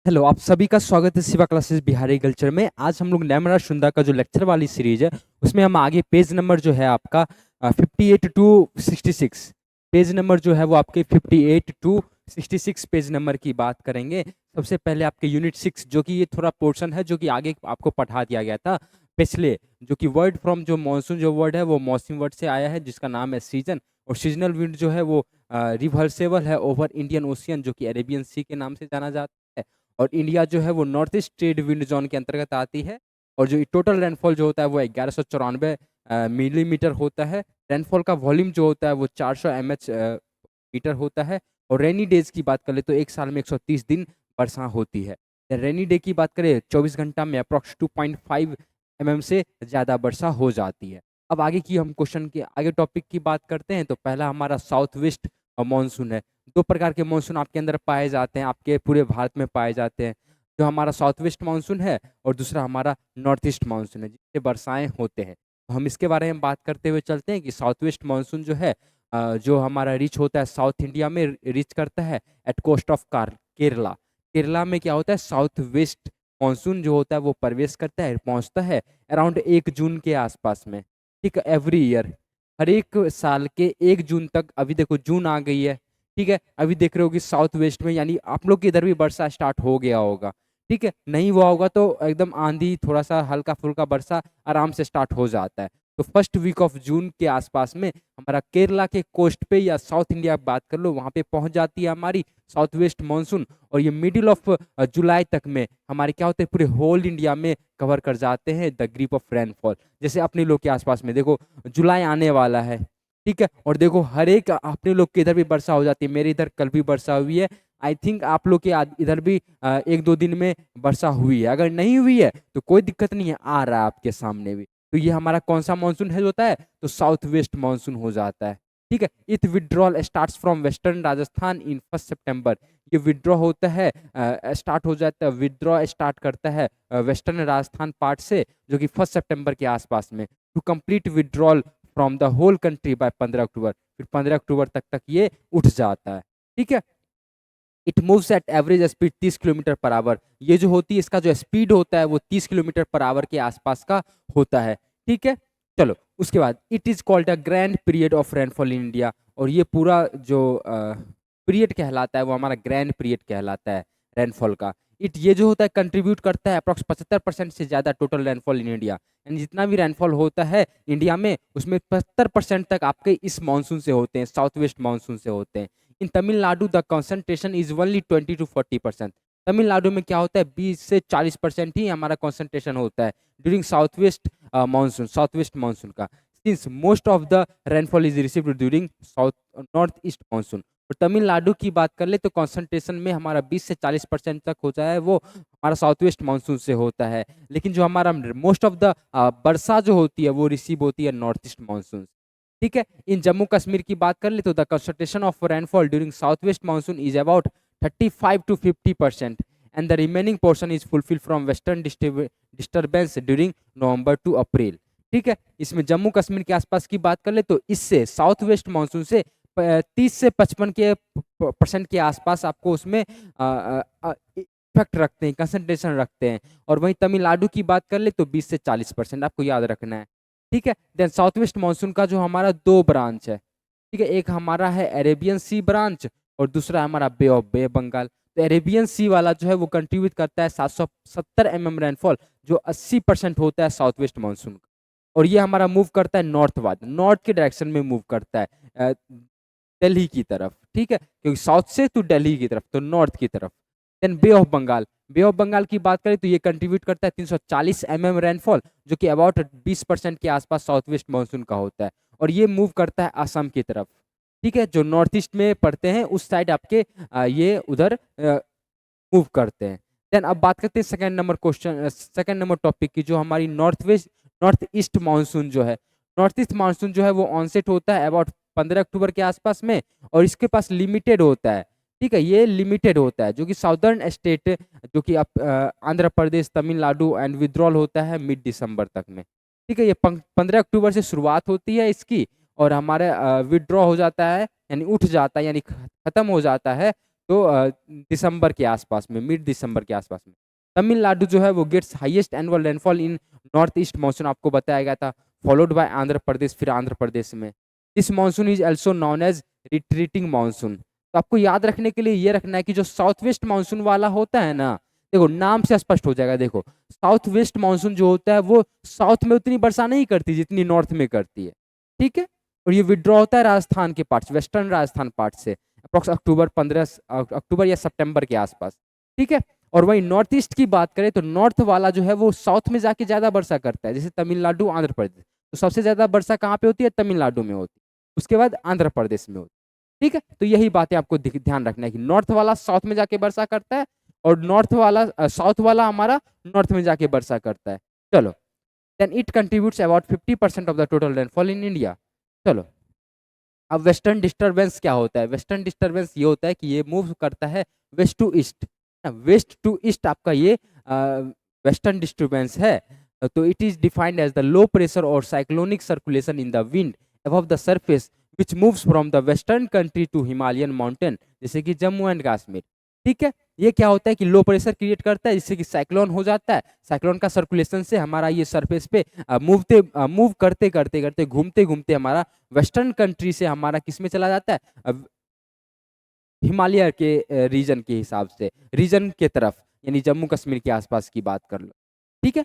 Hello, आप सभी का स्वागत है शिवा क्लासेस बिहारी कल्चर में। आज हम लोग नैमरा शुंदा का जो लेक्चर वाली सीरीज है, उसमें हम आगे पेज नंबर जो है आपका 58 टू 66, पेज नंबर जो है वो आपके 58 टू 66 पेज नंबर की बात करेंगे। सबसे पहले आपके यूनिट 6, जो कि ये थोड़ा पोर्शन है जो कि आगे आपको पढ़ा दिया गया था पिछले, जो कि वर्ड फ्रॉम जो मानसून जो वर्ड है वो मौसम वर्ड से आया है, जिसका नाम है सीजन। और सीजनल विंड जो है वो रिवर्सेबल है ओवर इंडियन ओशियन, जो कि अरेबियन सी के नाम से जाना जाता है। और इंडिया जो है वो north east trade wind zone के अंतर्गत आती है। और जो टोटल रेनफॉल जो होता है वो 1194 मिलीमीटर होता है। रेनफॉल का वॉल्यूम जो होता है वो 400 mh मीटर होता है। और रेनी डेज की बात करें तो एक साल में 130 दिन वर्षा होती है। रेनी डे की बात करें 24 घंटा में अप्रॉक्स 2.5 mm से ज़्यादा वर्षा हो जाती है। अब आगे की हम क्वेश्चन के आगे टॉपिक की बात करते हैं। तो पहला हमारा साउथ वेस्ट मानसून है। दो प्रकार के मानसून आपके अंदर पाए जाते हैं, आपके पूरे भारत में पाए जाते हैं। जो हमारा साउथ वेस्ट मानसून है और दूसरा हमारा नॉर्थ ईस्ट मानसून है, जिससे वर्षाएं होते हैं। तो हम इसके बारे में बात करते हुए चलते हैं कि साउथ वेस्ट मानसून जो है जो हमारा रिच होता है साउथ इंडिया में, रिच करता है at coast of Kerala. Kerala में क्या होता है, साउथ वेस्ट मानसून जो होता है वो प्रवेश करता है, पहुंचता है अराउंड 1 जून के आसपास में। ठीक है, एवरी ईयर, हर एक साल के 1 जून तक। अभी देखो जून आ गई है, ठीक है। अभी देख रहे हो कि साउथ वेस्ट में, यानी आप लोग के इधर भी वर्षा स्टार्ट हो गया होगा, ठीक है। नहीं हुआ होगा तो एकदम आंधी, थोड़ा सा हल्का फुल्का वर्षा आराम से स्टार्ट हो जाता है। तो फर्स्ट वीक ऑफ जून के आसपास में हमारा केरला के कोस्ट पे या साउथ इंडिया बात कर लो, वहां पे पहुंच जाती है हमारी साउथ वेस्ट मानसून। और ये मिडिल ऑफ जुलाई तक में हमारे क्या होते हैं, पूरे होल इंडिया में कवर कर जाते हैं द ग्रिप ऑफ रेनफॉल। जैसे अपने लोग के आसपास में देखो जुलाई आने वाला है, ठीक है। और देखो हर एक अपने लोग के इधर भी वर्षा हो जाती है। मेरे इधर कल भी वर्षा हुई है। आई थिंक आप लोग के इधर भी 1-2 दिन में वर्षा हुई है। अगर नहीं हुई है तो कोई दिक्कत नहीं है, आ रहा है आपके सामने भी। तो ये हमारा कौन सा मानसून है होता है, तो साउथ वेस्ट मानसून हो जाता है, ठीक है। Its withdrawal starts from western Rajasthan in 1 सितंबर। ये विड्रॉ होता है, स्टार्ट हो जाता है, विड्रॉ स्टार्ट करता है वेस्टर्न राजस्थान पार्ट से, जो कि 1 सितंबर के आसपास में। To complete withdrawal from the whole country by 15 October. फिर 15 अक्टूबर तक ये उठ जाता है, ठीक है। It moves eight average speed 30 kilometre per hour. ये जो होती है, इसका जो स्पीड होता है वो 30 किलोमीटर पर आवर के आसपास का होता है, ठीक है। चलो उसके बाद it is called a grand period of rainfall in India. और ये पूरा जो पीरियड कहलाता है वो हमारा ग्रैंड पीरियड कहलाता है रेनफॉल का। ये जो होता है कंट्रीब्यूट करता है अप्रॉक्स 75% से ज्यादा टोटल रेनफॉल इन इंडिया। यानी जितना भी रेनफॉल होता है इंडिया में, उसमें 75% तक आपके इस मानसून से होते हैं, साउथ वेस्ट मानसून से होते हैं। In Tamil Nadu the concentration is only 20 to 40%। Tamil Nadu में क्या होता है, 20 से 40% ही हमारा कंसंट्रेशन होता है during south west monsoon, south west monsoon का। Since most of the rainfall is received during south north east monsoon. और तमिलनाडु की बात कर ले तो कंसंट्रेशन में हमारा 20 से 40% तक होता है, वो हमारा साउथ वेस्ट मानसून से होता है। लेकिन जो हमारा मोस्ट ऑफ द वर्षा जो होती है वो रिसीव होती है नॉर्थ ईस्ट मानसून, ठीक है। इन जम्मू कश्मीर की बात कर ले तो the concentration of rainfall during south west monsoon is about 35 to 50%। And the remaining portion is fulfil from western disturbance during November to April, ठीक है। इसमें जम्मू कश्मीर के आसपास की बात कर ले तो इससे साउथ वेस्ट मानसून से 30 से 55% के आसपास आपको उसमें इफेक्ट रखते हैं, कंसंट्रेशन रखते हैं। और वहीं तमिलनाडु की बात कर ले तो 20 से 40% आपको याद रखना है, ठीक है। देन साउथ वेस्ट मानसून का जो हमारा दो ब्रांच है, ठीक है। एक हमारा है अरेबियन सी ब्रांच और दूसरा हमारा बे बंगाल। तो अरेबियन सी वाला जो है वो कंट्रीब्यूट करता है 770 रेनफॉल, जो 80% होता है साउथ वेस्ट मानसून का। और ये हमारा मूव करता है नॉर्थवाद, नॉर्थ के डायरेक्शन में मूव करता है, दिल्ली की तरफ, ठीक है। क्योंकि साउथ से तो दिल्ली की तरफ, तो नॉर्थ की तरफ। Then bay of Bengal, bay of Bengal की बात करें तो ये कंट्रीब्यूट करता है 340 रेनफॉल, जो कि अबाउट 20% के आसपास साउथ वेस्ट मानसून का होता है। और ये मूव करता है असम की तरफ, ठीक है। जो नॉर्थ ईस्ट में पड़ते हैं उस साइड आपके ये उधर मूव करते हैं। देन अब बात करते हैं second number question, second number topic की, जो हमारी नॉर्थ ईस्ट मानसून जो है। नॉर्थ ईस्ट मानसून जो है वो ऑनसेट होता है अबाउट 15 अक्टूबर के आसपास में, और इसके पास लिमिटेड होता है, ठीक है। ये लिमिटेड होता है, जो कि साउदर्न स्टेट, जो कि आंध्र प्रदेश, तमिलनाडु एंड विड्रॉल होता है मिड दिसंबर तक में, ठीक है। ये 15 अक्टूबर से शुरुआत होती है इसकी, और हमारे विड्रॉ हो जाता है, यानी उठ जाता है, यानी खत्म हो जाता है तो दिसंबर के आसपास में, मिड दिसंबर के आसपास में। तमिलनाडु जो है वो gets highest annual rainfall in north east monsoon, आपको बताया गया था, फॉलोड बाय आंध्र प्रदेश, फिर आंध्र प्रदेश में। This monsoon is also known as retreating monsoon. तो आपको याद रखने के लिए ये रखना है कि जो साउथ वेस्ट मानसून वाला होता है ना, देखो नाम से स्पष्ट हो जाएगा। देखो साउथ वेस्ट मानसून जो होता है वो साउथ में उतनी वर्षा नहीं करती जितनी नॉर्थ में करती है, ठीक है। और ये विड्रॉ होता है राजस्थान के पार्ट, वेस्टर्न राजस्थान पार्ट से, अप्रोक्स अक्टूबर या सितंबर के आसपास, ठीक है। और वहीं नॉर्थ ईस्ट की बात करें तो नॉर्थ वाला जो है वो साउथ में जाके ज्यादा वर्षा करता है, जैसे तमिलनाडु, आंध्र प्रदेश। तो सबसे ज्यादा वर्षा कहाँ पे होती है? तमिलनाडु में होती है, उसके बाद आंध्र प्रदेश में होती है, ठीक है। तो यही बातें आपको ध्यान रखना है कि नॉर्थ वाला साउथ में जाके वर्षा करता है और नॉर्थ वाला साउथ वाला हमारा नॉर्थ में जाके वर्षा करता है। चलो, then it contributes about 50% of the total rainfall in India. चलो, अब वेस्टर्न डिस्टर्बेंस क्या होता है? वेस्टर्न डिस्टर्बेंस ये होता है कि ये मूव करता है west to east. West to east आपका ये वेस्टर्न डिस्टर्बेंस है। तो it is defined as the low pressure और cyclonic circulation in the wind above the surface which moves from the western country to Himalayan mountain, जैसे कि Jammu and Kashmir, ठीक है। ये क्या होता है कि लो प्रेशर क्रिएट करता है जिससे कि साइक्लोन हो जाता है। साइक्लोन का सर्कुलेशन से हमारा ये सरफेस पे मूव करते करते करते घूमते घूमते हमारा वेस्टर्न कंट्री से हमारा किस में चला जाता है? हिमालय के रीजन के हिसाब से, रीजन के तरफ, यानी जम्मू कश्मीर के आसपास की बात कर लो, ठीक है।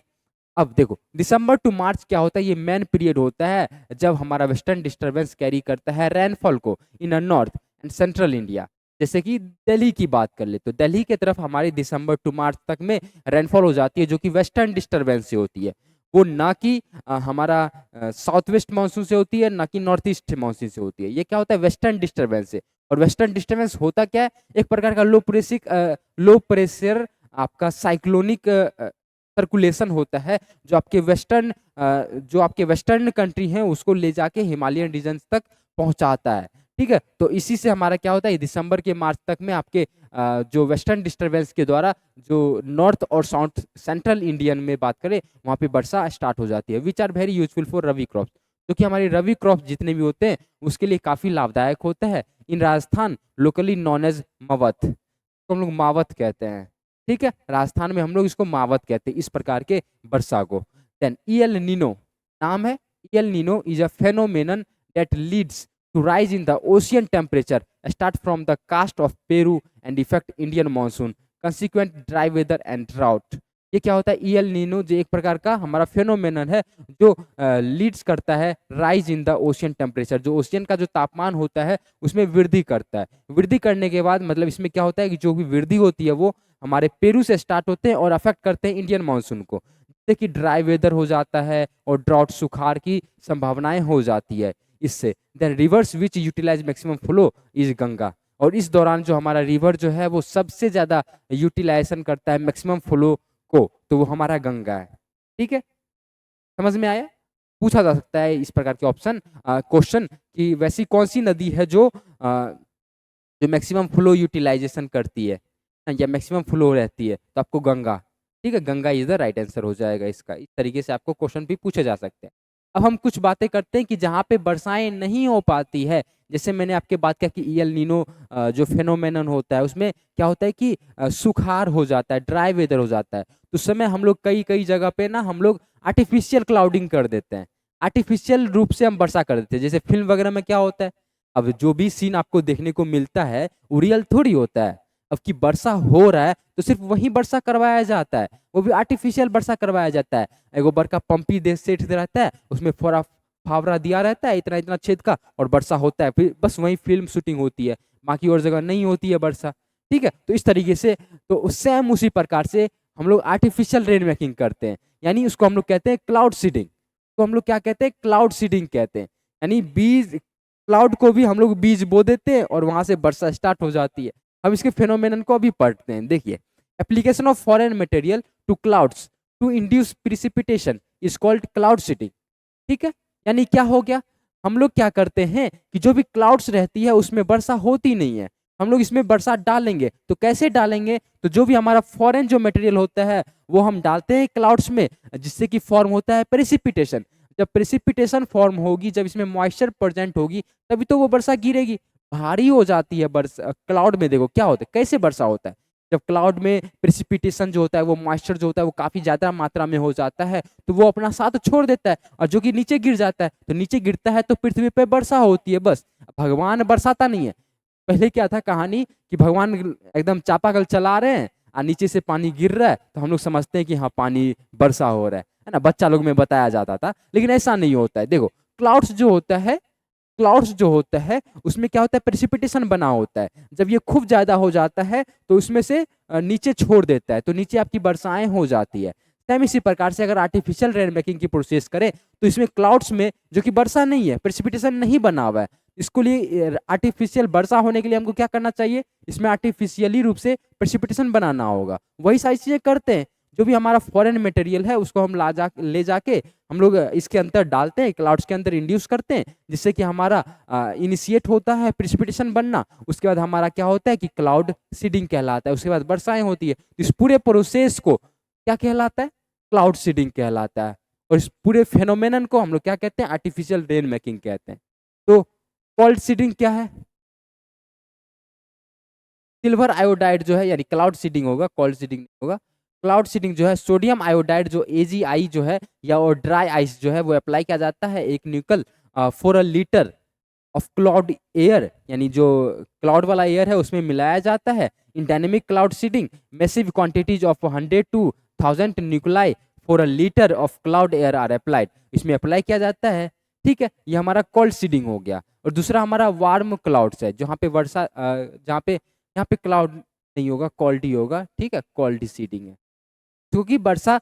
अब देखो दिसंबर टू मार्च क्या होता है? ये मेन पीरियड होता है जब हमारा वेस्टर्न डिस्टर्बेंस कैरी करता है रेनफॉल को इन नॉर्थ एंड सेंट्रल इंडिया। जैसे कि दिल्ली की बात कर ले तो दिल्ली की तरफ हमारी दिसंबर टू मार्च तक में रेनफॉल हो जाती है, जो कि वेस्टर्न डिस्टर्बेंस से होती है, वो ना कि हमारा साउथ वेस्ट मानसून से होती है, ना कि नॉर्थ ईस्ट मानसून से होती है। ये क्या होता है? वेस्टर्न डिस्टर्बेंस से। और वेस्टर्न डिस्टर्बेंस होता क्या है? एक प्रकार का लो प्रेशर आपका साइक्लोनिक सर्कुलेशन होता है, जो आपके वेस्टर्न कंट्री हैं उसको ले जाके हिमालयन रीजन तक पहुंचाता है, ठीक है। तो इसी से हमारा क्या होता है? दिसंबर के मार्च तक में आपके जो वेस्टर्न डिस्टर्बेंस के द्वारा जो नॉर्थ और साउथ सेंट्रल इंडियन में बात करें वहाँ पे वर्षा स्टार्ट हो जाती है, which are very useful for rabi crop. जो कि हमारे रवि क्रॉप जितने भी होते हैं उसके लिए काफी लाभदायक होता है। इन राजस्थान लोकली नॉन एज मवत, तो हम लोग मावत कहते हैं, ठीक है। राजस्थान में हम लोग इसको मावत कहते हैं, इस प्रकार के वर्षा को। देन ईएल नीनो नाम है। EL Nino is a phenomenon that leads to rise in the ocean temperature start from the coast of Peru and affect Indian monsoon, consequent dry weather and drought। ये क्या होता है? EL Nino जो एक प्रकार का हमारा फेनोमेनन है जो लीड्स करता है rise in the ocean temperature, जो ओशियन का जो तापमान होता है उसमें वृद्धि करता है। वृद्धि करने के बाद मतलब इसमें क्या होता है कि जो भी वृद्धि होती है वो हमारे पेरू से स्टार्ट होते हैं और अफेक्ट करते हैं इंडियन मानसून को, जिससे कि ड्राई वेदर हो जाता है और ड्राउट सुखाड़ की संभावनाएं हो जाती है इससे। Then rivers which utilise maximum flow is Ganga. और इस दौरान जो हमारा रिवर जो है वो सबसे ज्यादा यूटिलाइजेशन करता है मैक्सिमम फ्लो को, तो वो हमारा गंगा है, ठीक है। समझ में आया? पूछा जा सकता है इस प्रकार के ऑप्शन क्वेश्चन कि वैसी कौन सी नदी है जो मैक्सिमम फ्लो यूटिलाइजेशन करती है या मैक्सिमम फ्लो रहती है, तो आपको गंगा, ठीक है, Ganga is the right answer हो जाएगा इसका। इस तरीके से आपको क्वेश्चन भी पूछे जा सकते हैं। अब हम कुछ बातें करते हैं कि जहाँ पे वर्षाएं नहीं हो पाती है, जैसे मैंने आपके बात किया कि ईएल नीनो जो फेनोमेनन होता है उसमें क्या होता है कि सुखाड़ हो जाता है, ड्राई वेदर हो जाता है। तो उस समय हम लोग कई कई जगह पे ना हम लोग आर्टिफिशियल क्लाउडिंग कर देते हैं, आर्टिफिशियल रूप से हम वर्षा कर देते हैं। जैसे फिल्म वगैरह में क्या होता है, अब जो भी सीन आपको देखने को मिलता है वो रियल थोड़ी होता है। अब की वर्षा हो रहा है तो सिर्फ वही वर्षा करवाया जाता है, वो भी आर्टिफिशियल वर्षा करवाया जाता है। एगो बड़का पंपी देश सेठ रहता है, उसमें फोरा फावड़ा दिया रहता है इतना इतना छेद का और वर्षा होता है, फिर बस वही फिल्म शूटिंग होती है, बाकी और जगह नहीं होती है वर्षा, ठीक है। तो इस तरीके से तो सेम उसी प्रकार से हम लोग आर्टिफिशियल रेन मेकिंग करते हैं, यानी उसको हम लोग कहते हैं क्लाउड सीडिंग। तो हम लोग क्या कहते हैं? क्लाउड सीडिंग कहते हैं। यानी बीज, क्लाउड को भी हम लोग बीज बो देते हैं और वहां से वर्षा स्टार्ट हो जाती है। हम इसके फेनोमेनन को अभी पढ़ते हैं। देखिए, application of foreign material to clouds to induce precipitation is called cloud seeding, ठीक है। यानी क्या हो गया, हम लोग क्या करते हैं कि जो भी क्लाउड्स रहती है उसमें वर्षा होती नहीं है, हम लोग इसमें वर्षा डालेंगे। तो कैसे डालेंगे? तो जो भी हमारा फॉरेन जो मटेरियल होता है वो हम डालते हैं क्लाउड्स में, जिससे कि फॉर्म होता है प्रेसिपिटेशन। जब प्रेसिपिटेशन फॉर्म होगी, जब इसमें मॉइस्चर प्रेजेंट होगी, तभी तो वो वर्षा गिरेगी। भारी हो जाती है वर्षा, क्लाउड में देखो क्या होता है, कैसे वर्षा होता है, जब क्लाउड में प्रेसिपिटेशन जो होता है, वो मॉइस्चर जो होता है वो काफी ज्यादा मात्रा में हो जाता है, तो वो अपना साथ छोड़ देता है और जो कि नीचे गिर जाता है, तो नीचे गिरता है तो पृथ्वी पे वर्षा होती है बस। भगवान बरसाता नहीं है। पहले क्या था कहानी कि भगवान एकदम चापाकल चला रहे हैं और नीचे से पानी गिर रहा है, तो हम लोग समझते हैं कि हाँ पानी वर्षा हो रहा है ना, बच्चा लोग में बताया जाता था, लेकिन ऐसा नहीं होता है। देखो क्लाउड्स जो होता है, क्लाउड्स जो होता है उसमें क्या होता है, प्रेसिपिटेशन बना होता है, जब ये खूब ज्यादा हो जाता है तो उसमें से नीचे छोड़ देता है, तो नीचे आपकी वर्षाएं हो जाती है। सेम इसी प्रकार से अगर आर्टिफिशियल रेन मेकिंग की प्रोसेस करें तो इसमें क्लाउड्स में जो कि वर्षा नहीं है, प्रेसिपिटेशन नहीं बना हुआ है, इसको लिए आर्टिफिशियल वर्षा होने के लिए हमको क्या करना चाहिए, इसमें आर्टिफिशियली रूप से प्रेसिपिटेशन बनाना होगा। वही सारी चीजें करते हैं, जो भी हमारा फॉरेन मटेरियल है उसको हम ले जाके हम लोग इसके अंदर डालते हैं, क्लाउड्स के अंदर इंड्यूस करते हैं, जिससे कि हमारा इनिशिएट होता है प्रेसिपिटेशन बनना। उसके बाद हमारा क्या होता है कि क्लाउड सीडिंग कहलाता है, उसके बाद वर्षाएं होती है। तो इस पूरे प्रोसेस को क्या कहलाता है, क्लाउड सीडिंग कहलाता है। और इस पूरे फेनोमेनन को हम लोग क्या कहते हैं, आर्टिफिशियल रेन मेकिंग कहते हैं। तो कोल्ड सीडिंग क्या है, सिल्वर आयोडाइड जो है, यानी क्लाउड सीडिंग होगा, कोल्ड सीडिंग नहीं होगा। क्लाउड सीडिंग जो है सोडियम आयोडाइड जो AgI जो है या और ड्राई आइस जो है वो अप्लाई किया जाता है एक nuchal for a litre of cloud air, यानी जो क्लाउड वाला एयर है उसमें मिलाया जाता है। In dynamic cloud seeding massive quantities of 100 to 1000 nuclei for a litre of cloud air are applied, इसमें अप्लाई किया जाता है। ठीक है, ये हमारा कोल्ड सीडिंग हो गया। और दूसरा हमारा वार्म क्लाउड्स है, जहाँ पे वर्षा जहाँ पे यहाँ पे क्लाउड नहीं होगा, कोल्ड ही होगा। ठीक है, कोल्ड सीडिंग है, क्योंकि वर्षा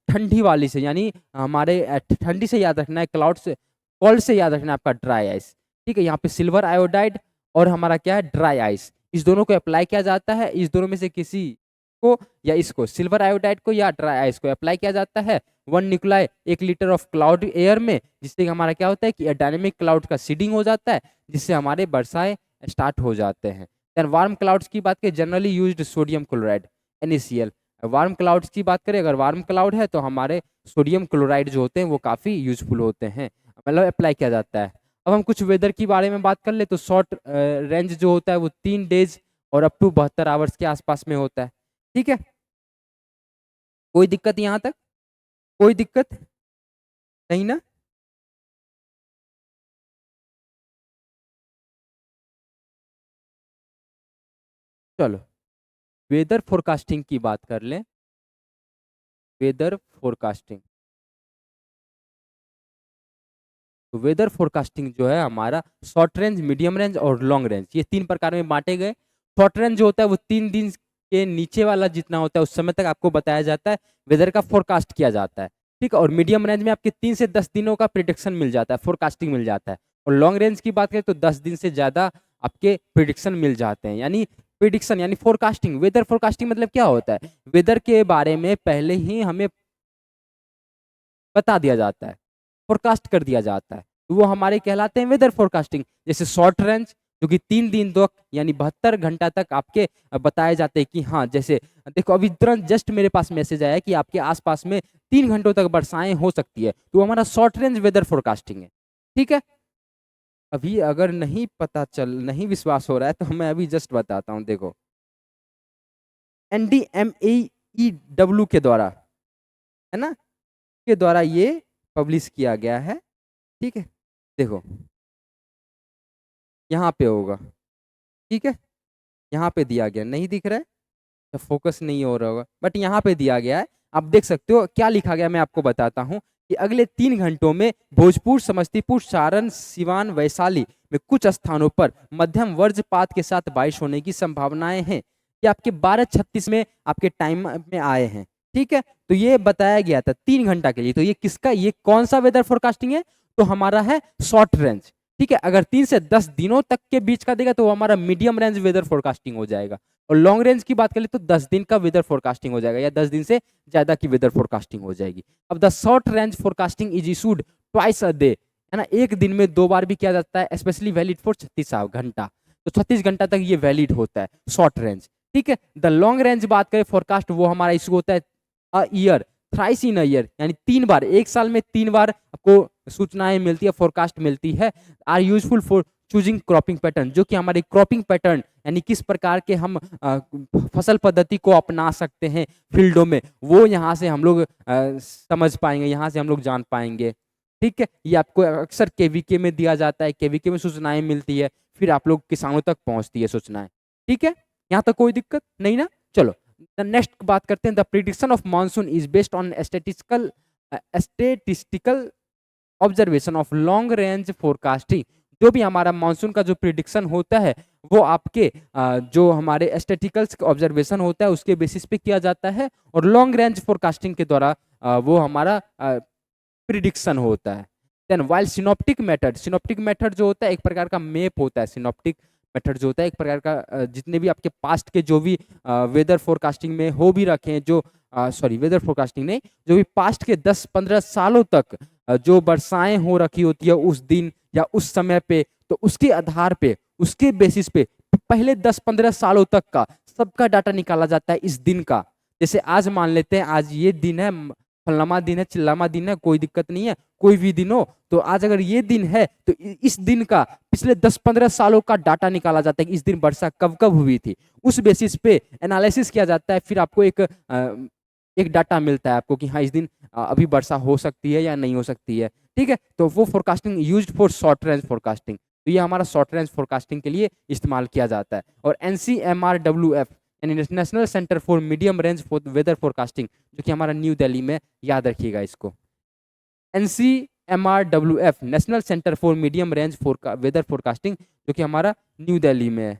ठंडी वाली से, यानी हमारे ठंडी से याद रखना है, क्लाउड से, कोल्ड से याद रखना है आपका ड्राई आइस। ठीक है, यहाँ पे सिल्वर आयोडाइड और हमारा क्या है ड्राई आइस, इस दोनों को अप्लाई किया जाता है। इस दोनों में से किसी को या इसको, सिल्वर आयोडाइड को या ड्राई आइस को अप्लाई किया जाता है 1 nuclei 1 litre of cloud air में, जिससे हमारा क्या होता है कि डायनेमिक क्लाउड का सीडिंग हो जाता है, जिससे हमारे वर्षाएं स्टार्ट हो जाते हैं। देन वार्म क्लाउड्स की बात करें, generally used sodium chloride NaCl। Warm clouds की बात करें, अगर वार्म क्लाउड है तो हमारे सोडियम क्लोराइड जो होते हैं वो काफ़ी यूजफुल होते हैं, मतलब अप्लाई किया जाता है। अब हम कुछ वेदर की बारे में बात कर ले तो शॉर्ट रेंज जो होता है वो 3 डेज और अप टू 72 आवर्स के आसपास में होता है। ठीक है, कोई दिक्कत यहाँ तक, कोई दिक्कत नहीं ना। चलो वेदर फोरकास्टिंग की बात कर लें। वेदर फोरकास्टिंग, तो वेदर फोरकास्टिंग जो है हमारा शॉर्ट रेंज, मीडियम रेंज और लॉन्ग रेंज, ये 3 प्रकार में बांटे गए। शॉर्ट रेंज जो होता है वो 3 दिन के नीचे वाला जितना होता है उस समय तक आपको बताया जाता है, वेदर का फोरकास्ट किया जाता है। ठीक है, और मीडियम रेंज में आपके 3 से 10 दिनों का प्रिडिक्शन मिल जाता है, फोरकास्टिंग मिल जाता है। और लॉन्ग रेंज की बात करें तो 10 दिन से ज्यादा आपके प्रिडिक्शन मिल जाते हैं। यानी प्रिडिक्शन यानी फोरकास्टिंग, वेदर फोरकास्टिंग मतलब क्या होता है, वेदर के बारे में पहले ही हमें बता दिया जाता है, फोरकास्ट कर दिया जाता है, तो वो हमारे कहलाते हैं वेदर फोरकास्टिंग। जैसे शॉर्ट रेंज जो कि 3 दिन तक यानी 72 घंटा तक आपके बताए जाते हैं कि हाँ, जैसे देखो अभी तुरंत जस्ट मेरे पास मैसेज आया कि आपके आसपास में 3 घंटों तक वर्षाएं हो सकती है, तो हमारा शॉर्ट रेंज वेदर फोरकास्टिंग है। ठीक है, अभी अगर नहीं पता चल, नहीं विश्वास हो रहा है तो मैं अभी जस्ट बताता हूँ। देखो NDMAEW के द्वारा, है ना, के द्वारा ये पब्लिश किया गया है। ठीक है, देखो यहाँ पे होगा। ठीक है, यहाँ पे दिया गया, नहीं दिख रहा है तो फोकस नहीं हो रहा होगा, बट यहाँ पे दिया गया है, आप देख सकते हो क्या लिखा गया। मैं आपको बताता हूँ कि अगले 3 घंटों में भोजपुर, समस्तीपुर, सारण, सिवान, वैशाली में कुछ स्थानों पर मध्यम वज्रपात के साथ बारिश होने की संभावनाएं हैं। ये आपके 12:36 में आपके टाइम में आए हैं। ठीक है, तो ये बताया गया था 3 घंटा के लिए। तो ये किसका, ये कौन सा वेदर फोरकास्टिंग है, तो हमारा है शॉर्ट रेंज। ठीक है, अगर 3 से 10 दिनों तक के बीच का देगा तो वो हमारा मीडियम रेंज वेदर फोरकास्टिंग हो जाएगा। और लॉन्ग रेंज की बात करें तो 10 दिन का वेदर फोरकास्टिंग हो जाएगा, या 10 दिन से ज्यादा की वेदर फोरकास्टिंग हो जाएगी। अब the short range forecasting is issued twice a day, है ना, एक दिन में 2 बार भी किया जाता है, स्पेशली वैलिड फॉर 36 घंटा, तो 36 घंटा तक ये वैलिड होता है शॉर्ट रेंज। ठीक है, द लॉन्ग रेंज बात करें फोरकास्ट, वो हमारा इशू होता है a year, thrice in a year, यानी 3 बार, एक साल में 3 बार आपको सूचनाएं मिलती है, फोरकास्ट मिलती है, are useful for choosing cropping pattern, जो कि हमारे क्रॉपिंग पैटर्न यानी किस प्रकार के हम फसल पद्धति को अपना सकते हैं फील्डों में, वो यहाँ से हम लोग समझ पाएंगे, यहाँ से हम लोग जान पाएंगे। ठीक है, ये आपको अक्सर केवीके में दिया जाता है, केवीके में सूचनाएं मिलती है, फिर आप लोग किसानों तक पहुंचती है सूचनाएं। ठीक है, यहाँ तक कोई दिक्कत नहीं ना। चलो नेक्स्ट बात करते हैं। The prediction of monsoon is based on statistical observation of long range forecasting. जो भी हमारा मानसून का जो प्रिडिक्शन होता है वो आपके जो हमारे स्टैटिकल्स ऑब्जर्वेशन होता है उसके बेसिस पे किया जाता है, और लॉन्ग रेंज फोरकास्टिंग के द्वारा वो हमारा प्रिडिक्शन होता है। देन वाइल सिनोप्टिक मेथड जो होता है एक प्रकार का मैप होता है। सिनोप्टिक मेथड जो होता है एक प्रकार का जितने भी आपके पास्ट के जो भी वेदर फोरकास्टिंग में हो भी रखे हैं, जो सॉरी वेदर फोरकास्टिंग नहीं, जो भी पास्ट के 10-15 सालों तक जो वर्षाएं हो रखी होती है उस दिन या उस समय पे, तो उसके आधार पे, उसके बेसिस पे पहले 10-15 सालों तक का सबका डाटा निकाला जाता है इस दिन का। जैसे आज मान लेते हैं आज ये दिन है, फलामा दिन है, चिल्लामा दिन है, कोई दिक्कत नहीं है, कोई भी दिन हो, तो आज अगर ये दिन है तो इस दिन का पिछले 10-15 सालों का डाटा निकाला जाता है कि इस दिन वर्षा कब कब हुई थी। उस बेसिस पे एनालिसिस किया जाता है, फिर आपको एक डाटा मिलता है आपको कि हाँ इस दिन अभी वर्षा हो सकती है या नहीं हो सकती है। ठीक है, तो वो forecasting used for short range forecasting, तो ये हमारा शॉर्ट रेंज फोरकास्टिंग के लिए इस्तेमाल किया जाता है। और NCMRWF यानी national centre for medium range weather forecasting, जो कि हमारा न्यू दिल्ली में, याद रखिएगा इसको, NCMRWF national centre for medium range weather forecasting, जो कि हमारा न्यू दिल्ली में है।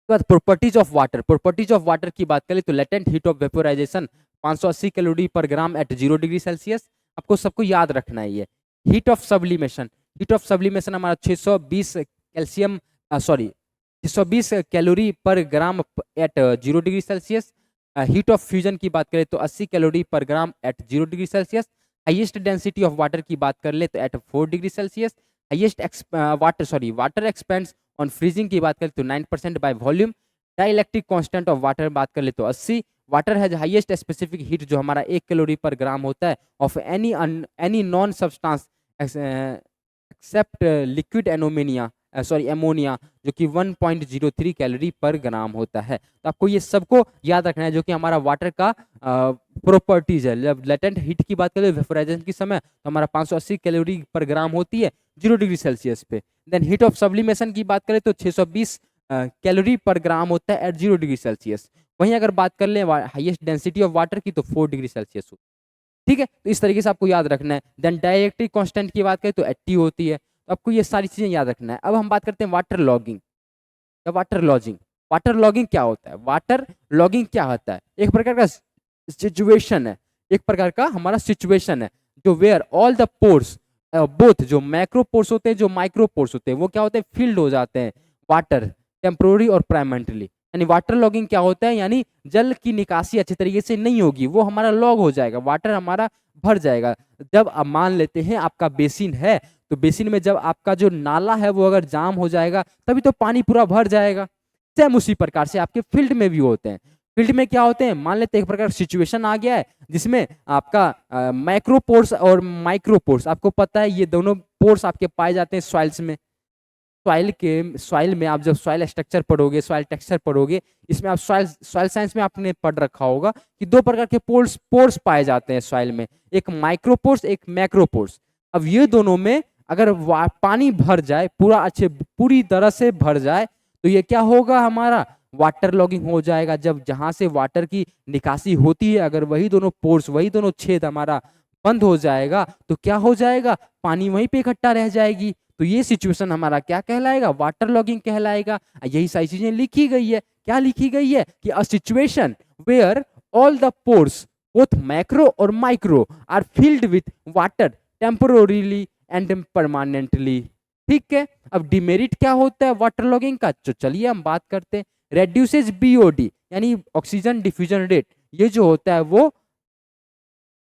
Properties of water, properties of water की बात करें तो latent heat of vaporisation 580 calorie per gram at 0 degree Celsius, आपको सबको याद रखना है ये। Heat of sublimation, heat of sublimation हमारा 620 calcium 620 calorie per gram at 0 degree Celsius. Heat of fusion की बात करें तो 80 calorie per gram at 0 degree Celsius. Highest density of water की बात कर ले तो at 4 degree Celsius. Highest water expands on freezing की बात करें तो 9% by volume. Dielectric constant of water बात कर ले तो 80। Water has highest specific heat, जो हमारा 1 कैलोरी पर ग्राम होता है, of any known substance except liquid ammonia, जो कि 1.03 कैलोरी पर ग्राम होता है। तो आपको ये सबको याद रखना है, जो कि हमारा वाटर का प्रॉपर्टीज है। जब लेटेंट हीट की बात करें वेपोराइजेशन के समय तो हमारा 580 कैलोरी पर ग्राम होती है 0 डिग्री सेल्सियस पे। देन हीट ऑफ सब्लिमेशन की बात करें तो 620 कैलोरी पर ग्राम होता है एट 0 डिग्री सेल्सियस। वहीं अगर बात कर ले हाईएस्ट डेंसिटी ऑफ वाटर की तो 4 डिग्री सेल्सियस होती है। ठीक है, तो इस तरीके से आपको याद रखना है। देन डाइलेक्ट्रिक कांस्टेंट की बात करें तो 80 होती है, तो आपको ये सारी चीजें याद रखना है। अब हम बात करते हैं वाटर लॉगिंग या वाटर लॉजिंग। वाटर लॉगिंग क्या होता है? वाटर लॉगिंग क्या होता है? एक प्रकार का सिचुएशन है, एक प्रकार का हमारा सिचुएशन है जो where all the pores both जो मैक्रो पोर्स होते हैं, जो माइक्रो पोर्स होते हैं, वो क्या होते हैं? फील्ड हो जाते हैं वाटर टेम्पोररी और प्राइमरीली। यानी वाटर लॉगिंग क्या होता है? यानी जल की निकासी अच्छी तरीके से नहीं होगी, वो हमारा लॉग हो जाएगा, वाटर हमारा भर जाएगा। जब आप मान लेते हैं आपका बेसिन है, तो बेसिन में जब आपका जो नाला है वो अगर जाम हो जाएगा तभी तो पानी पूरा भर जाएगा। सेम उसी प्रकार से आपके फील्ड में भी होते हैं। फील्ड में क्या होते हैं? मान लेते हैं एक प्रकार सिचुएशन आ गया है जिसमें आपका माइक्रो पोर्स और माइक्रो पोर्स, आपको पता है ये दोनों पोर्स आपके पाए जाते हैं सॉइल्स में। सॉइल में आप जब सॉइल स्ट्रक्चर पढ़ोगे, सॉइल टेक्सचर पढ़ोगे, इसमें आप सॉइल साइंस में आपने पढ़ रखा होगा कि दो प्रकार के पोर्स पाए जाते हैं सॉइल में, एक माइक्रो पोर्स, एक मैक्रो पोर्स। अब ये दोनों में अगर पानी भर जाए, पूरी तरह से भर जाए, तो ये क्या होगा? हमारा वाटर लॉगिंग हो जाएगा। जब जहां से वाटर की निकासी होती है, अगर वही दोनों पोर्स, वही दोनों छेद हमारा बंद हो जाएगा, तो क्या हो जाएगा? पानी वहीं पे इकट्ठा रह जाएगी। तो ये सिचुएशन हमारा क्या कहलाएगा? वाटर लॉगिंग कहलाएगा। यही सारी चीजें लिखी गई है। क्या लिखी गई है? कि a situation where all the pores both macro और micro are filled with water temporarily and permanently. ठीक है, अब डिमेरिट क्या होता है वाटर लॉगिंग का? तो चलिए हम बात करते हैं। रेड्यूसेज बीओडी यानी ऑक्सीजन डिफ्यूजन रेट, ये जो होता है वो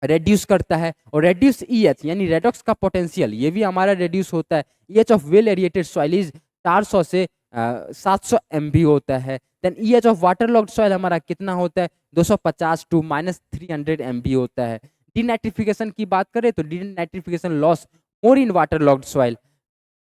रेड्यूस करता है। और रेड्यूस ईएच यानी रेडॉक्स का पोटेंशियल, ये भी हमारा रेड्यूस होता है। Eh of well aerated soil is 400 से 700 MB होता है। Then Eh of water logged soil हमारा कितना होता है? 250 टू -300 MB होता है। डीनाइट्रिफिकेशन की बात करें तो denitrification loss more in water logged soil.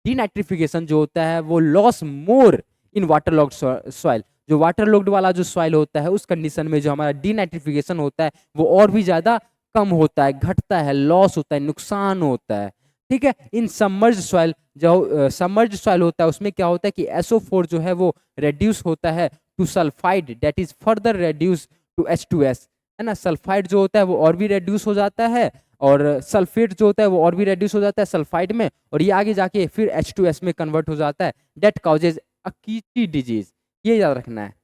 Denitrification जो होता है वो loss more in water logged soil. जो वाटर लॉग्ड वाला जो सॉइल होता है उस कंडीशन में जो हमारा डीनाइट्रिफिकेशन होता है वो और भी ज्यादा कम होता है, घटता है, लॉस होता है, नुकसान होता है। ठीक है, इन सबमर्ज सॉइल, जो सबमर्ज सॉइल होता है उसमें क्या होता है कि SO4 जो है वो रेड्यूस होता है to sulphide, that is further reduce to H2S, है ना। सल्फाइड जो होता है वो और भी रेड्यूस हो जाता है, और सल्फेट जो होता है वो और भी रेड्यूस हो जाता है सल्फाइड में, और ये आगे जाके फिर H2S में कन्वर्ट हो जाता है, डेट काउजेज अकीची डिजीज। ये याद रखना है,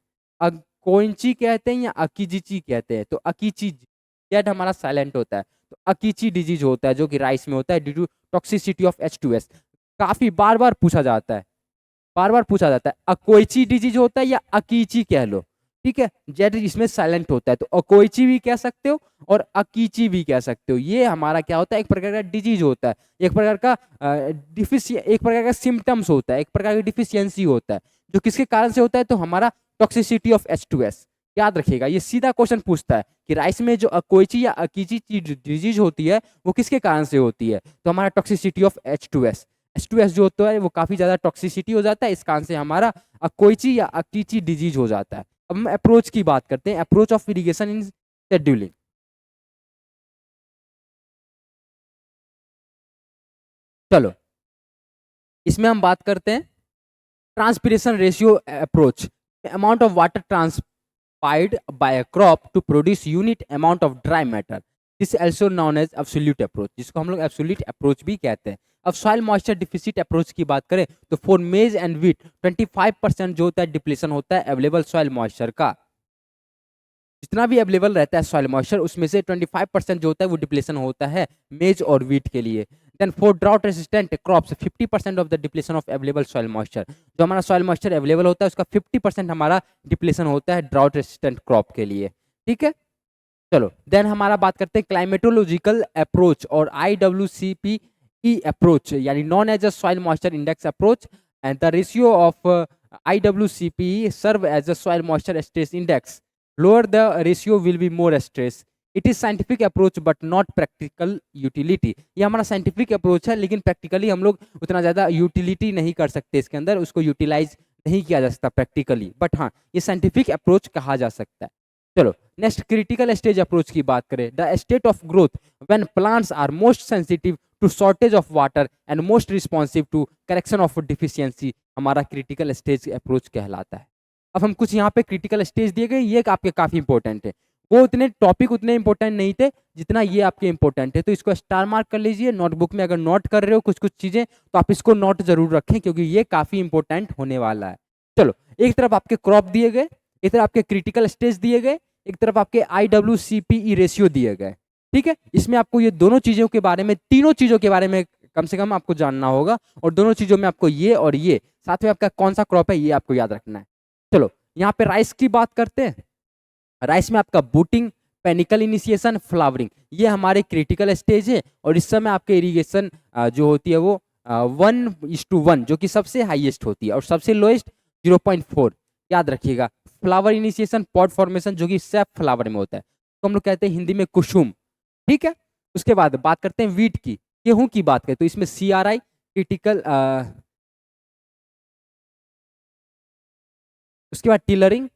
कोइंची कहते हैं या अकीजिची कहते हैं, तो अकीची डेट हमारा साइलेंट होता है, तो अकीची डिजीज होता है जो कि राइस में होता है due to toxicity of H2S। काफी बार बार पूछा जाता है, बार बार पूछा जाता है अकोइची डिजीज होता है या अकीची कह लो, ठीक है। जेड इसमें साइलेंट होता है, तो अकोइची भी कह सकते हो और अकीची भी कह सकते हो। ये हमारा क्या होता है, एक प्रकार का डिजीज होता है, एक प्रकार का एक प्रकार का सिम्टम्स होता है, एक प्रकार की डिफिशियंसी होता है, जो किसके कारण से होता है, तो हमारा टॉक्सिसिटी ऑफ H2S। याद रखिएगा, ये सीधा क्वेश्चन पूछता है कि राइस में जो अकोइची या अकीची डिजीज होती है वो किसके कारण से होती है, तो हमारा टॉक्सिसिटी ऑफ H2S। H2S जो होता है वो काफी ज्यादा टॉक्सिसिटी हो जाता है, इस कारण से हमारा अकोइची या अकीची डिजीज हो जाता है। अब हम अप्रोच की बात करते हैं, approach of irrigation in scheduling. चलो इसमें हम बात करते हैं transpiration ratio approach, amount of water transpired by a crop to produce unit amount of dry matter, this also known as absolute approach, जिसको हम लोग एब्सोल्यूट अप्रोच भी कहते हैं। अब सॉइल मॉइस्चर डिफिसिट अप्रोच की बात करें तो फॉर मेज एंड वीट 25% जो होता है डिप्लेशन होता है अवेलेबल सॉइल मॉइस्चर का। जितना भी अवेलेबल रहता है सॉइल मॉइस्चर उसमें से 25% जो होता है वो डिप्लेशन होता है मेज और वीट के लिए। Then for drought resistant crops 50% of the depletion of available soil moisture, जो हमारा सॉइल मॉइस्चर अवेलेबल होता है उसका 50% हमारा डिप्लेशन होता है ड्राउट रेसिस्टेंट क्रॉप के लिए। ठीक है, चलो देन हमारा बात करते हैं क्लाइमेटोलॉजिकल अप्रोच और IWCPE अप्रोच, यानी known as a soil moisture index approach, and the ratio of IWCPE serve as a soil moisture stress index, lower the ratio will be more stress, it is scientific approach but not practical utility। ये हमारा scientific approach है लेकिन practically हम लोग उतना ज़्यादा utility नहीं कर सकते इसके अंदर, उसको यूटिलाइज नहीं किया जा सकता प्रैक्टिकली, बट हाँ ये साइंटिफिक अप्रोच कहा जा सकता है। चलो नेक्स्ट क्रिटिकल स्टेज अप्रोच की बात करें, the state of growth when plants are most sensitive to shortage of water and most responsive to correction of deficiency, हमारा क्रिटिकल स्टेज अप्रोच कहलाता है। अब हम कुछ यहाँ पे क्रिटिकल स्टेज दिए गए, ये आपके काफी इंपॉर्टेंट है, वो उतने टॉपिक उतने इंपॉर्टेंट नहीं थे जितना ये आपके इंपॉर्टेंट है, तो इसको स्टार मार्क कर लीजिए नोटबुक में। अगर नोट कर रहे हो कुछ कुछ चीजें तो आप इसको नोट जरूर रखें क्योंकि ये काफी इंपॉर्टेंट होने वाला है। चलो एक तरफ आपके क्रॉप दिए गए, एक तरफ आपके क्रिटिकल स्टेज दिए गए, एक तरफ आपके IWCPE रेशियो दिए गए। ठीक है, इसमें आपको ये दोनों चीजों के बारे में, तीनों चीजों के बारे में कम से कम आपको जानना होगा, और दोनों चीजों में आपको ये और ये साथ में आपका कौन सा क्रॉप है ये आपको याद रखना है। चलो यहाँ पे राइस की बात करते हैं, राइस में आपका बूटिंग, पेनिकल इनिशिएशन, फ्लावरिंग, ये हमारे क्रिटिकल स्टेज है, और इस समय आपके इरिगेशन जो होती है वो 1:1 जो कि सबसे हाईएस्ट होती है, और सबसे लोएस्ट 0.4। याद रखिएगा, फ्लावर इनिशिएशन, पॉड फॉर्मेशन जो कि सेफ फ्लावर में होता है तो हम लोग कहते हैं हिंदी में कुसुम। ठीक है, उसके बाद बात करते हैं वीट की, गेहूं की बात करें तो इसमें CRI क्रिटिकल, उसके बाद टिलरिंग,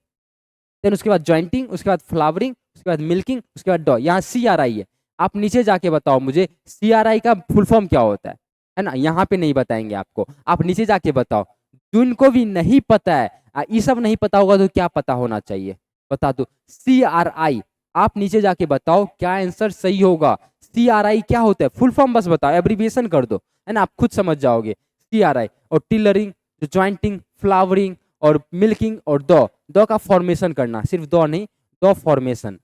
देन उसके बाद जॉइंटिंग, उसके बाद फ्लावरिंग, उसके बाद मिल्किंग, उसके बाद डॉ। यहाँ CRI है, आप नीचे जाके बताओ मुझे CRI का फुल फॉर्म क्या होता है ना, यहाँ पे नहीं बताएंगे आपको, आप नीचे जाके बताओ। जिनको भी नहीं पता है, ये सब नहीं पता होगा तो क्या पता होना चाहिए बता दो, CRI, आप नीचे जाके बताओ क्या आंसर सही होगा। CRI क्या होता है, फुल फॉर्म बस बताओ, एब्रीविएशन कर दो, है ना, आप खुद समझ जाओगे। CRI और टिलरिंग, जॉइंटिंग, फ्लावरिंग और मिल्किंग और दो का फॉर्मेशन करना, सिर्फ दो नहीं, दो फॉर्मेशन।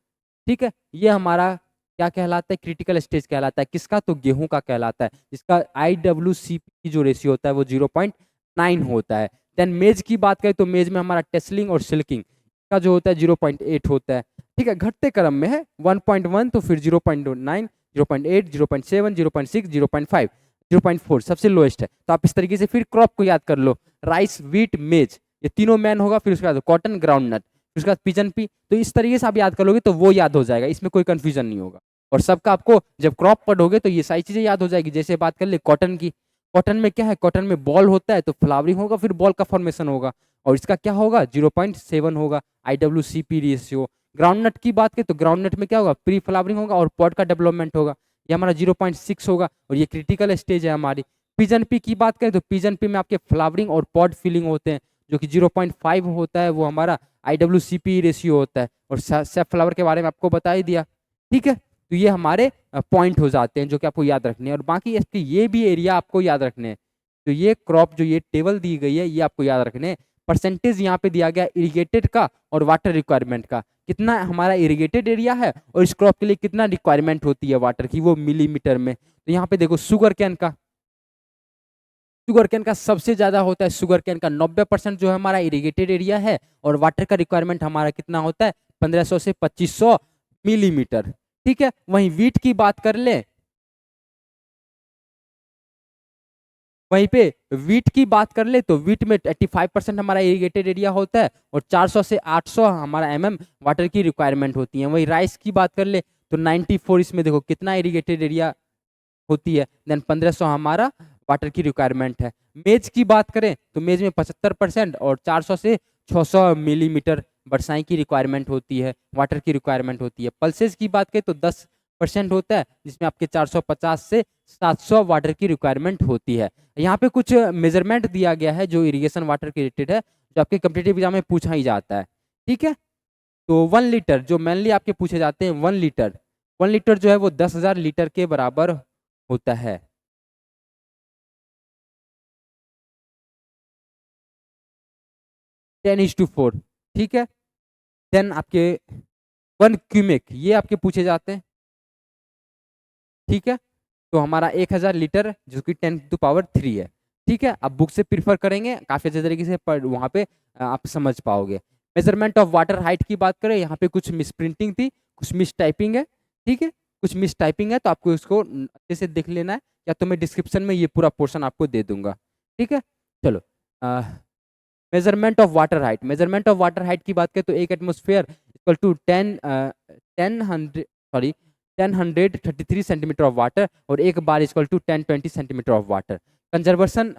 ठीक है, ये हमारा क्या कहलाता है, क्रिटिकल स्टेज कहलाता है, किसका, तो गेहूं का कहलाता है, जिसका IWCP की जो रेशियो होता है वो 0.9 होता है। देन मेज की बात करें तो मेज में हमारा टेस्लिंग और सिल्किंग का जो होता है 0.8 होता है। ठीक है, घटते क्रम में है, 1.1 तो फिर 0.9, 0.8, 0.7, 0.6, 0.5, 0.4 सबसे लोएस्ट है। तो आप इस तरीके से फिर क्रॉप को याद कर लो, राइस, वीट, मेज, ये तीनों मैन होगा, फिर उसके बाद कॉटन, ग्राउंड नट, फिर उसके बाद पिजन पी, तो इस तरीके से आप याद कर लोगे तो वो याद हो जाएगा, इसमें कोई कंफ्यूजन नहीं होगा। और सबका आपको जब क्रॉप पढ़ोगे तो ये सारी चीजें याद हो जाएगी। जैसे बात कर ले कॉटन की, कॉटन में क्या है, कॉटन में बॉल होता है तो फ्लावरिंग होगा, फिर बॉल का फॉर्मेशन होगा, और इसका क्या होगा 0.7 होगा IWCP रेशियो। ग्राउंडनट की बात करें तो ग्राउंडनट में क्या होगा, प्री फ्लावरिंग होगा और पॉड का डेवलपमेंट होगा, ये हमारा 0.6 होगा, और ये क्रिटिकल स्टेज है हमारी। पिजन पी की बात करें तो पिजन पी में आपके फ्लावरिंग और पॉड फिलिंग होते हैं, जो कि 0.5 होता है, वो हमारा IWCP रेशियो होता है, और सेफ फ्लावर के बारे में आपको बता ही दिया। ठीक है, तो ये हमारे पॉइंट हो जाते हैं जो कि आपको याद रखने हैं, और बाकी इसके ये भी एरिया आपको याद रखने हैं। तो ये क्रॉप जो ये टेबल दी गई है ये आपको याद रखने हैं। परसेंटेज यहाँ पे दिया गया इरिगेटेड का और वाटर रिक्वायरमेंट का, कितना हमारा इरिगेटेड एरिया है और इस क्रॉप के लिए कितना रिक्वायरमेंट होती है वाटर की, वो मिलीमीटर में। तो यहाँ पे देखो शुगर कैन का, शुगर कैन का सबसे ज्यादा होता है, शुगर कैन का 90% जो है हमारा इरिगेटेड एरिया है, और वाटर का रिक्वायरमेंट हमारा कितना होता है 1500 से 2500 मिलीमीटर। ठीक है, वहीं वीट की बात कर ले, वहीं पे वीट की बात कर ले तो वीट में 85% हमारा इरिगेटेड एरिया होता है, और 400 से 800 हमारा वाटर की रिक्वायरमेंट होती है। वहीं राइस की बात कर ले तो 94, इसमें देखो कितना इरिगेटेड एरिया होती है, देन 1500 हमारा वाटर की रिक्वायरमेंट है। मेज की बात करें तो मेज में 75% और 400 से 600 मिलीमीटर बरसाई की रिक्वायरमेंट होती है, वाटर की रिक्वायरमेंट होती है। पल्सेस की बात करें तो 10% होता है, जिसमें आपके 450 से 700 वाटर की रिक्वायरमेंट होती है। यहाँ पे कुछ मेजरमेंट दिया गया है जो इरिगेशन वाटर के रिलेटेड है, जो आपके कम्पिटेटिव एग्जाम में पूछा ही जाता है। ठीक है, तो 1 लीटर जो मेनली आपके पूछे जाते हैं, 1 लीटर, 1 लीटर जो है वो 10,000 लीटर के बराबर होता है। 10:4। ठीक है, देन आपके 1 क्यूमिक ये आपके पूछे जाते हैं। ठीक है, तो हमारा 1000 लीटर जो कि 10⁻³ है। ठीक है, आप बुक से प्रीफर करेंगे काफी अच्छे तरीके से, पर वहाँ पे आप समझ पाओगे। मेजरमेंट ऑफ वाटर हाइट की बात करें, यहाँ पे कुछ मिस प्रिंटिंग थी, कुछ मिस टाइपिंग है। ठीक है, कुछ मिस टाइपिंग है तो आपको इसको अच्छे से देख लेना है, या तो मैं डिस्क्रिप्शन में ये पूरा पोर्शन आपको दे दूंगा। ठीक है, चलो measurement of water height, measurement of water height की बात करें तो एक atmosphere equal to 1033 centimetre of water, और एक bar equal to 1020 centimetre of water. Conservation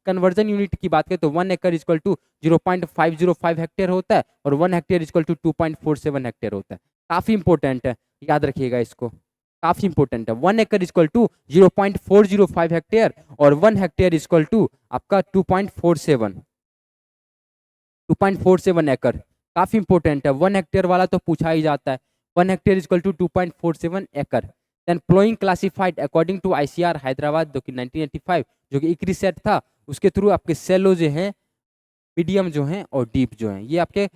conversion unit की बात करें तो 1 एकड़ इक्वल टू 0.505 हेक्टेयर होता है, और 1 हेक्टेयर इक्वल टू 2.47 हेक्टेयर होता है। काफी इंपॉर्टेंट है, याद रखिएगा इसको, काफी इंपॉर्टेंट है। 1 एकड़ इक्वल टू 0.405 हेक्टेयर, और 1 हेक्टेयर इक्वल टू आपका 2.47 एकड़। काफी इंपॉर्टेंट है, 1 हेक्टेयर वाला तो पूछा ही जाता है। 1 हेक्टेयर इक्वल टू 2.47 एकड़। Then flowing classified according to ICR Hyderabad, जो कि 1985 जो कि इक्री सेट था, उसके थ्रू आपके सेलो जो है, मीडियम जो हैं और डीप जो हैं, ये आपके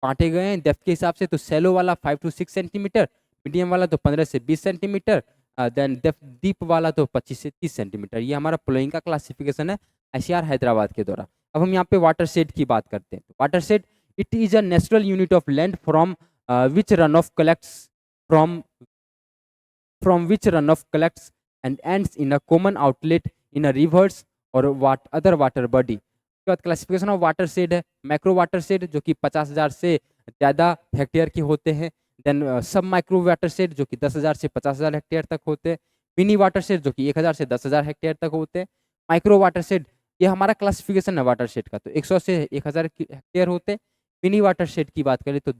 बांटे गए हैं डेप्थ के हिसाब से। तो सेलो वाला 5 to 6 सेंटीमीटर, मीडियम वाला तो 15 से 20 सेंटीमीटर, देन डेप्थ डीप वाला तो 25 से 30 सेंटीमीटर। ये हमारा फ्लोइंग का क्लासिफिकेशन है ICR हैदराबाद के द्वारा। अब हम यहाँ पे वाटर शेड की बात करते हैं। Water shade it is a natural unit of land from which run of collects from which runoff collects and ends in a common outlet in a rivers or other water body। उसके बाद classification of water shade है, macro water shade जो कि 50,000 से ज़्यादा hectare के होते हैं, देन सब माइक्रो वाटर शेड जो कि 10,000 से 50,000 हेक्टेयर तक होते हैं, मिनी वाटर शेड जो कि 1,000 से 10,000 हेक्टेयर तक होते हैं, माइक्रो वाटर शेड ये हमारा क्लासिफिकेशन है वाटर शेड का, तो 100 से 1,000 हेक्टेयर होते हैं। मिनी वाटर शेड की बात करें तो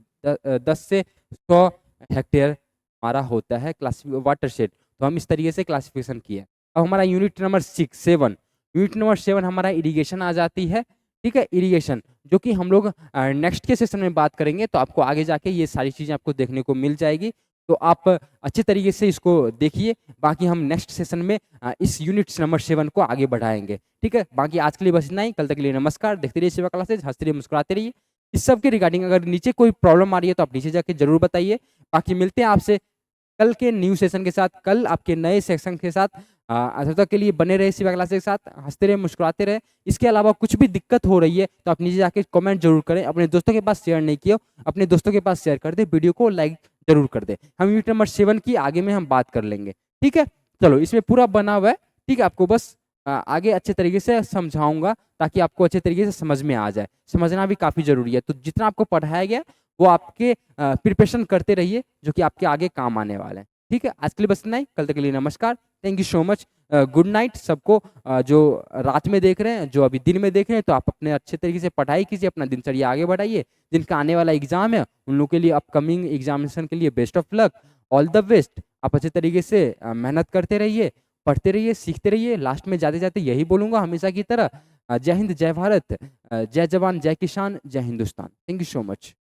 10 से 100 हेक्टेयर हमारा होता है वाटर शेड। तो हम इस तरीके से क्लासिफिकेशन किए। अब हमारा यूनिट नंबर 7, यूनिट नंबर 7 हमारा इरिगेशन आ जाती है। ठीक है, इरिगेशन जो कि हम लोग नेक्स्ट के सेशन में बात करेंगे, तो आपको आगे जाके ये सारी चीज़ें आपको देखने को मिल जाएगी, तो आप अच्छे तरीके से इसको देखिए। बाकी हम नेक्स्ट सेशन में इस यूनिट नंबर 7 को आगे बढ़ाएंगे। ठीक है, बाकी आज के लिए बस इतना ही। कल तक के लिए नमस्कार, देखते रहिए सेवा क्लासेज, हंसते रहिए, मुस्कुराते रहिए। इस सब के रिगार्डिंग अगर नीचे कोई प्रॉब्लम आ रही है तो आप नीचे जाके जरूर बताइए। बाकी मिलते हैं आपसे कल के न्यू सेशन के साथ, कल आपके नए सेक्शन के साथ। तब तक के लिए बने रहे सेवा क्लासेज के साथ, हंसते रहे, मुस्कुराते रहे। इसके अलावा कुछ भी दिक्कत हो रही है तो आप नीचे जाके कमेंट जरूर करें। अपने दोस्तों के पास शेयर नहीं किया, अपने दोस्तों के पास शेयर कर दे, वीडियो को लाइक जरूर कर दे। हम यूनिट नंबर 7 की आगे में हम बात कर लेंगे। ठीक है, चलो इसमें पूरा बना हुआ है। ठीक है, आपको बस आगे अच्छे तरीके से समझाऊंगा ताकि आपको अच्छे तरीके से समझ में आ जाए। समझना भी काफ़ी जरूरी है, तो जितना आपको पढ़ाया गया वो आपके प्रिपरेशन करते रहिए, जो कि आपके आगे काम आने वाला है। ठीक है, आज के लिए बस इतना ही। कल तक के लिए नमस्कार, thank you so much. Good night सबको। जो रात में देख रहे हैं, जो अभी दिन में देख रहे हैं, तो आप अपने अच्छे तरीके से पढ़ाई कीजिए, अपना दिनचर्या आगे बढ़ाइए। जिनका आने वाला एग्जाम है उन लोगों के लिए, अपकमिंग एग्जामिनेशन के लिए best of luck, all the best. आप अच्छे तरीके से मेहनत करते रहिए, पढ़ते रहिए, सीखते रहिए। लास्ट में जाते जाते यही बोलूँगा हमेशा की तरह, जय हिंद, जय भारत, जय जवान, जय किसान, जय Hindustan. Thank you so much.